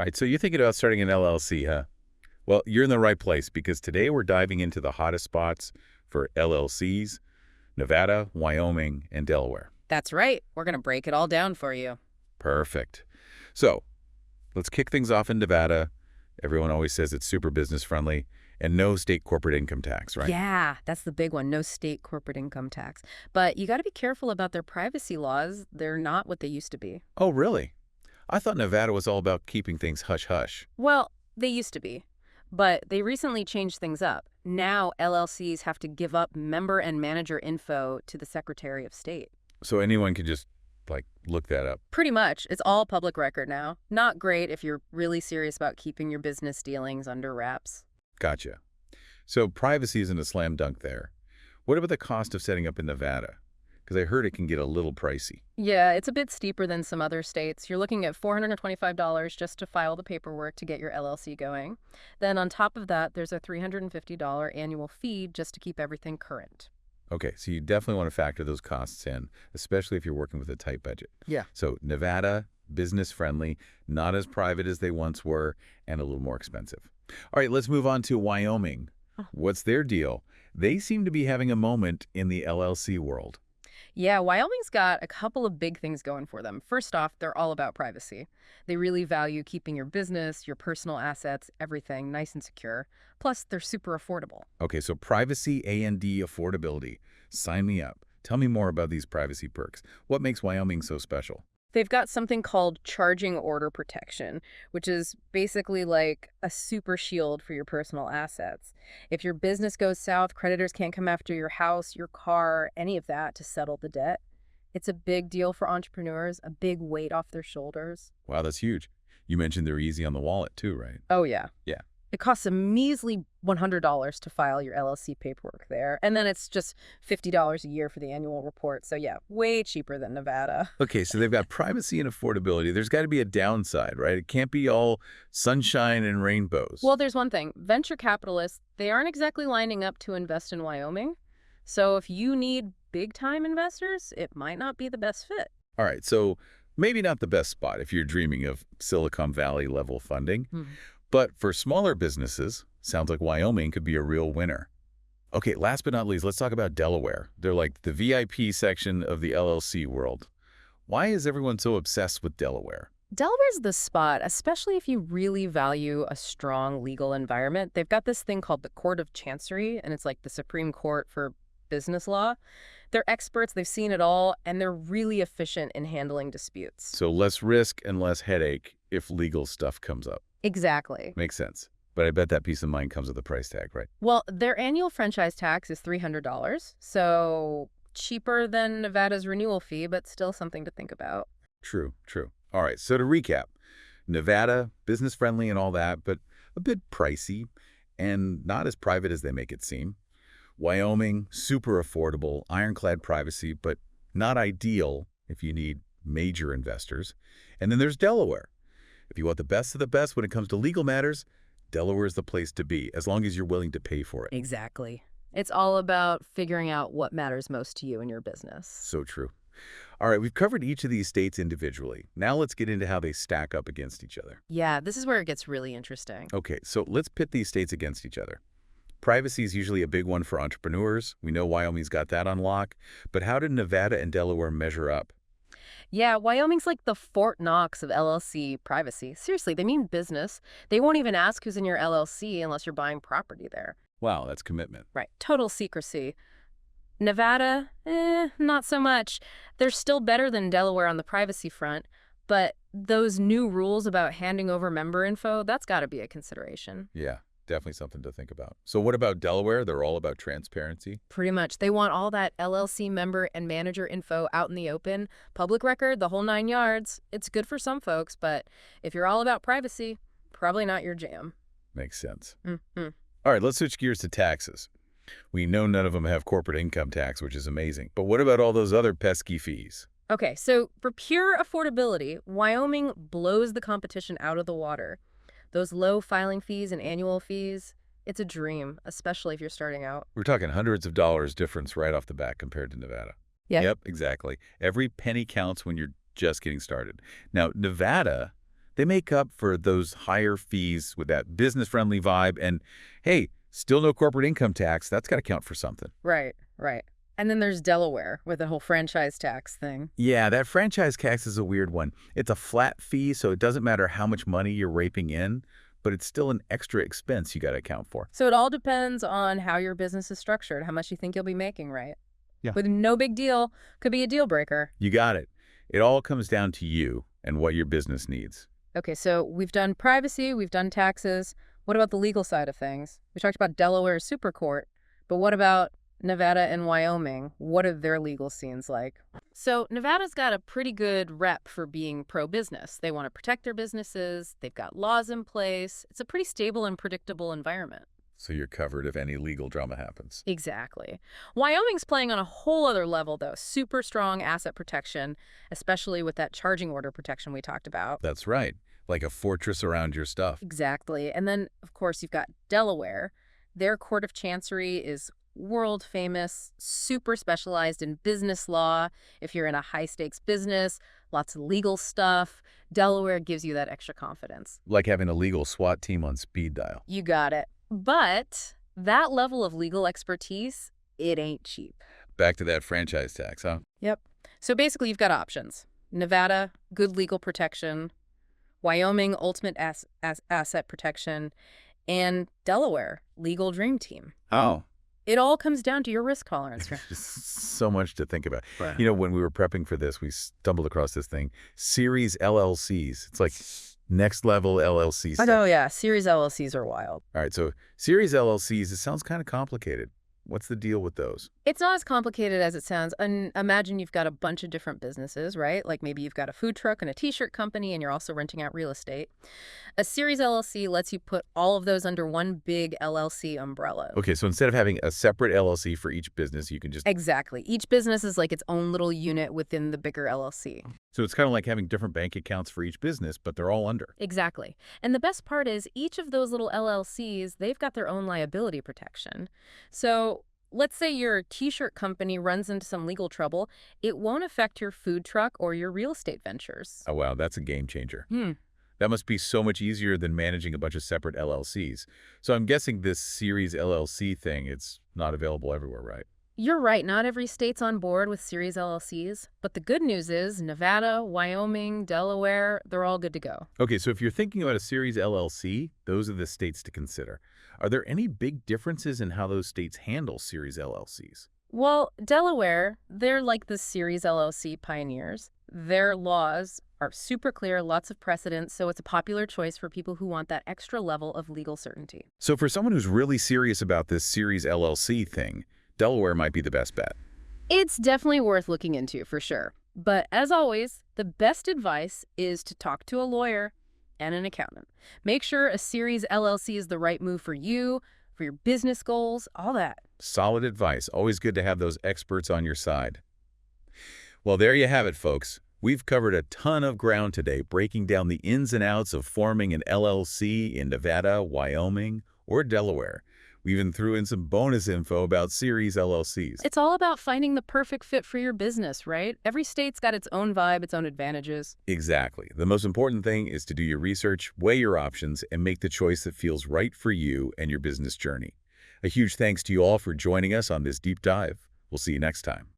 All right, so you're thinking about starting an LLC, huh? Well, you're in the right place because today we're diving into the hottest spots for LLCs, Nevada, Wyoming, and Delaware. That's right. We're going to break it all down for you. Perfect. So let's kick things off in Nevada. Everyone always says it's super business friendly and no state corporate income tax, right? Yeah, that's the big one. No state corporate income tax. But you got to be careful about their privacy laws. They're not what they used to be. Oh, really? I thought Nevada was all about keeping things hush-hush. Well, they used to be. But they recently changed things up. Now LLCs have to give up member and manager info to the Secretary of State. So anyone can just, look that up. Pretty much. It's all public record now. Not great if you're really serious about keeping your business dealings under wraps. Gotcha. So privacy isn't a slam dunk there. What about the cost of setting up in Nevada? Because I heard it can get a little pricey. Yeah, it's a bit steeper than some other states. You're looking at $425 just to file the paperwork to get your LLC going. Then on top of that, there's a $350 annual fee just to keep everything current. Okay, so you definitely want to factor those costs in, especially if you're working with a tight budget. Yeah. So Nevada, business-friendly, not as private as they once were, and a little more expensive. All right, let's move on to Wyoming. What's their deal? They seem to be having a moment in the LLC world. Yeah, Wyoming's got a couple of big things going for them. First off, they're all about privacy. They really value keeping your business, your personal assets, everything nice and secure. Plus, they're super affordable. Okay, so privacy, A&D, affordability. Sign me up. Tell me more about these privacy perks. What makes Wyoming so special? They've got something called charging order protection, which is basically like a super shield for your personal assets. If your business goes south, creditors can't come after your house, your car, any of that to settle the debt. It's a big deal for entrepreneurs, a big weight off their shoulders. Wow, that's huge. You mentioned they're easy on the wallet too, right? Oh, yeah. Yeah. It costs a measly $100 to file your LLC paperwork there, and then it's just $50 a year for the annual report. So yeah, way cheaper than Nevada. Okay, so they've got privacy and affordability. There's got to be a downside, right? It can't be all sunshine and rainbows. Well, there's one thing. Venture capitalists, they aren't exactly lining up to invest in Wyoming. So if you need big-time investors, it might not be the best fit. All right, so maybe not the best spot if you're dreaming of Silicon Valley level funding. But for smaller businesses, sounds like Wyoming could be a real winner. Okay, last but not least, let's talk about Delaware. They're like the VIP section of the LLC world. Why is everyone so obsessed with Delaware? Delaware's the spot, especially if you really value a strong legal environment. They've got this thing called the Court of Chancery, and it's like the Supreme Court for business law. They're experts, they've seen it all, and they're really efficient in handling disputes. So less risk and less headache if legal stuff comes up. Exactly. Makes sense. But I bet that peace of mind comes with a price tag, right? Well, their annual franchise tax is $300, so cheaper than Nevada's renewal fee, but still something to think about. True, true. All right, so to recap, Nevada, business-friendly and all that, but a bit pricey and not as private as they make it seem. Wyoming, super affordable, ironclad privacy, but not ideal if you need major investors. And then there's Delaware. If you want the best of the best when it comes to legal matters, Delaware is the place to be, as long as you're willing to pay for it. Exactly. It's all about figuring out what matters most to you and your business. So true. All right, we've covered each of these states individually. Now let's get into how they stack up against each other. Yeah, this is where it gets really interesting. Okay, so let's pit these states against each other. Privacy is usually a big one for entrepreneurs. We know Wyoming's got that on lock. But how did Nevada and Delaware measure up? Yeah, Wyoming's like the Fort Knox of LLC privacy. Seriously, they mean business. They won't even ask who's in your LLC unless you're buying property there. Wow, that's commitment. Right, total secrecy. Nevada, not so much. They're still better than Delaware on the privacy front, but those new rules about handing over member info, that's got to be a consideration. Yeah, definitely something to think about. So what about Delaware? They're all about transparency? Pretty much. They want all that LLC member and manager info out in the open, public record, the whole 9 yards. It's good for some folks, but if you're all about privacy, probably not your jam. Makes sense. Mm-hmm. All right, let's switch gears to taxes. We know none of them have corporate income tax, which is amazing. But what about all those other pesky fees? Okay, so for pure affordability, Wyoming blows the competition out of the water. Those low filing fees and annual fees, it's a dream, especially if you're starting out. We're talking hundreds of dollars difference right off the bat compared to Nevada. Yeah. Yep, exactly. Every penny counts when you're just getting started. Now, Nevada, They make up for those higher fees with that business-friendly vibe. And hey, still no corporate income tax. That's got to count for something. Right, right. And then there's Delaware with the whole franchise tax thing. Yeah, that franchise tax is a weird one. It's a flat fee, so it doesn't matter how much money you're raping in, but it's still an extra expense you got to account for. So it all depends on how your business is structured, how much you think you'll be making, right? Yeah. With no big deal, could be a deal breaker. You got it. It all comes down to you and what your business needs. Okay, so we've done privacy, we've done taxes. What about the legal side of things? We talked about Delaware's super court, but what about Nevada and Wyoming? What are their legal scenes like? So Nevada's got a pretty good rep for being pro-business. They want to protect their businesses. They've got laws in place. It's a pretty stable and predictable environment. So you're covered if any legal drama happens. Exactly. Wyoming's playing on a whole other level, though. Super strong asset protection, especially with that charging order protection we talked about. That's right. Like a fortress around your stuff. Exactly. And then, of course, you've got Delaware. Their Court of Chancery is world famous, super specialized in business law. If you're in a high-stakes business, lots of legal stuff, Delaware gives you that extra confidence. Like having a legal SWAT team on speed dial. You got it. But that level of legal expertise, it ain't cheap. Back to that franchise tax, huh? Yep. So basically, you've got options. Nevada, good legal protection. Wyoming, ultimate asset protection. And Delaware, legal dream team. Oh. It all comes down to your risk tolerance. Just so much to think about. Right. You know, when we were prepping for this, we stumbled across this thing. Series LLCs. It's like next level LLC stuff. Oh, yeah. Series LLCs are wild. All right, so series LLCs, it sounds kind of complicated. What's the deal with those? It's not as complicated as it sounds. And imagine you've got a bunch of different businesses, right? Like maybe you've got a food truck and a t-shirt company, and you're also renting out real estate. A series LLC lets you put all of those under one big LLC umbrella. Okay, so instead of having a separate LLC for each business, you can just... Exactly. Each business is like its own little unit within the bigger LLC. So it's kind of like having different bank accounts for each business, but they're all under. Exactly. And the best part is each of those little LLCs, they've got their own liability protection. So let's say your t-shirt company runs into some legal trouble. It won't affect your food truck or your real estate ventures. Oh, wow, that's a game changer. That must be so much easier than managing a bunch of separate LLCs. So I'm guessing this series LLC thing, it's not available everywhere, right? You're right. Not every state's on board with series LLCs. But the good news is Nevada, Wyoming, Delaware, they're all good to go. Okay, so if you're thinking about a series LLC, those are the states to consider. Are there any big differences in how those states handle series LLCs? Well, Delaware, they're like the series LLC pioneers. Their laws are super clear, lots of precedent, so it's a popular choice for people who want that extra level of legal certainty. So for someone who's really serious about this series LLC thing, Delaware might be the best bet. It's definitely worth looking into, for sure. But as always, the best advice is to talk to a lawyer and an accountant. Make sure a series LLC is the right move for you, for your business goals, all that. Solid advice. Always good to have those experts on your side. Well, there you have it, folks. We've covered a ton of ground today, breaking down the ins and outs of forming an LLC in Nevada, Wyoming, or Delaware. We even threw in some bonus info about series LLCs. It's all about finding the perfect fit for your business, right? Every state's got its own vibe, its own advantages. Exactly. The most important thing is to do your research, weigh your options, and make the choice that feels right for you and your business journey. A huge thanks to you all for joining us on this deep dive. We'll see you next time.